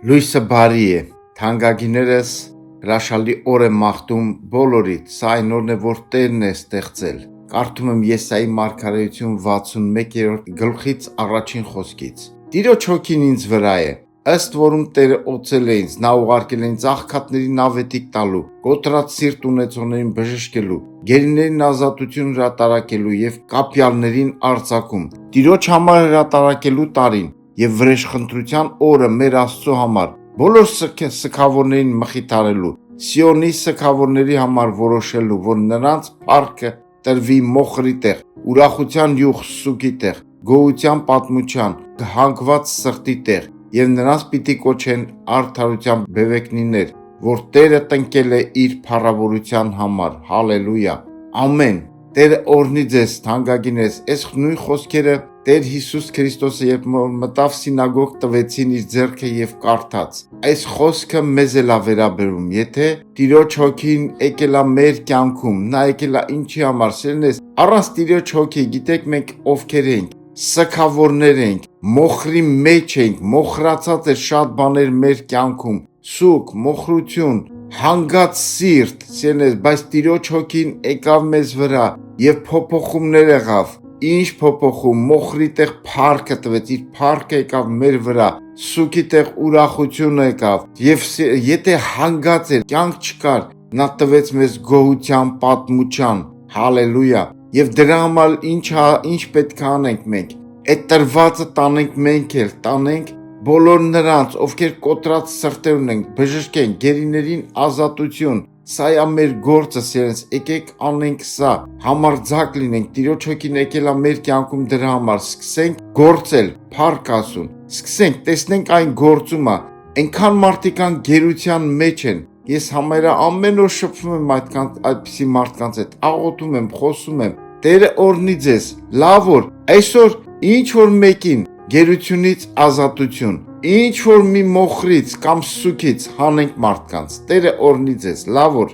Լույսը բարի է, թանկագիներս հրաշալի օր եմ մաղթում բոլորիդ, սա այն օրն է, որ Տերն է ստեղծել։ Կարդում եմ Եսայի մարգարեություն 61-րդ գլխից առաջին խոսքից։ Տիրոջ հոգին ինձ վրա է, ըստ որում Տերը օծել է ինձ, նա ուղարկել է ինձ աղքատների նավետիկ տալու, կոտրած սիրտ ունեցողներին բժշկելու, գերիներին ազատություն հրատարակելու եւ կապյալներին արձակում, Տիրոջ համար հրատարակելու տարին եւ վրեժխնդրության օրը մեր Աստծո համար, բոլոր սգավորներին մխիթարելու, Սիոնի սգավորների համար որոշելու, որ նրանց փառքը տրվի մոխրի տեղ, ուրախության յուղ սուգի տեղ, գոհության պատմության, հանգված սրտի տեղ, եւ նրանց պիտի կոչեն արդարության բևեկնիներ, որ Տերը տնկել է իր փառավորության համար։ Հալելույա։ Ամեն։ Տերը օրհնի ձեզ, թանկագինես, այս նույն խոսքերը Տեր Հիսուս Քրիստոսը երբ մտավ սինագոգ տվեցին իր ձեռքը եւ կարդաց։ Այս խոսքը մեզ էլ է վերաբերում, եթե Տիրոջ հոգին եկել է մեր կյանքում, նա եկել է ինչի համար, սիրելիներ, առանց Տիրոջ հոգի, գիտեք մենք ովքեր ենք, սգավորներ ենք, մոխրի մեջ ենք, մոխրացած է շատ բաներ մեր կյանքում, սուգ, մոխրություն, հանգած սիրտ, սիրելիներ, բայց Տիրոջ հոգին եկավ մեզ վրա եւ փոփոխումներ եղավ։ Ինչ փոփոխում, մոխրի տեղ փառքը տվեց, իր փառքը եկավ մեր վրա, սուգի տեղ ուրախությունը եկավ, եւ եթե հանգած էր, կյանք չկար, նա տվեց մեզ գոհության պատմության, հալելույա, եւ դրա համար ինչ պետք է անենք մենք, այդ տրվածը տանենք մենք էլ, տանենք բոլոր նրանց, ովքեր կոտրած սրտեր ունենք, բժշկենք, գերիներին ազատություն, սա է մեր գործը, սիրելիներ, եկեք անենք սա, համարձակ լինենք, Տիրոջ հոգին եկել է մեր կյանքում դրա համար, սկսենք գործել, փառք Աստծուն, սկսենք, տեսնենք այն գործումը, այնքան մարդիկ կան գերության մեջ են, ես համարյա ամեն օր շփվում եմ այդպիսի մարդկանց հետ, աղոթում եմ, խոսում եմ, Տերը օրհնի ձեզ, լավ որ, այսօր ինչ որ մեկին գերությունից ազատություն, ինչ որ մի մոխրից կամ սուգից հանենք մարդկանց, Տերը օրհնի ձեզ, լավ որ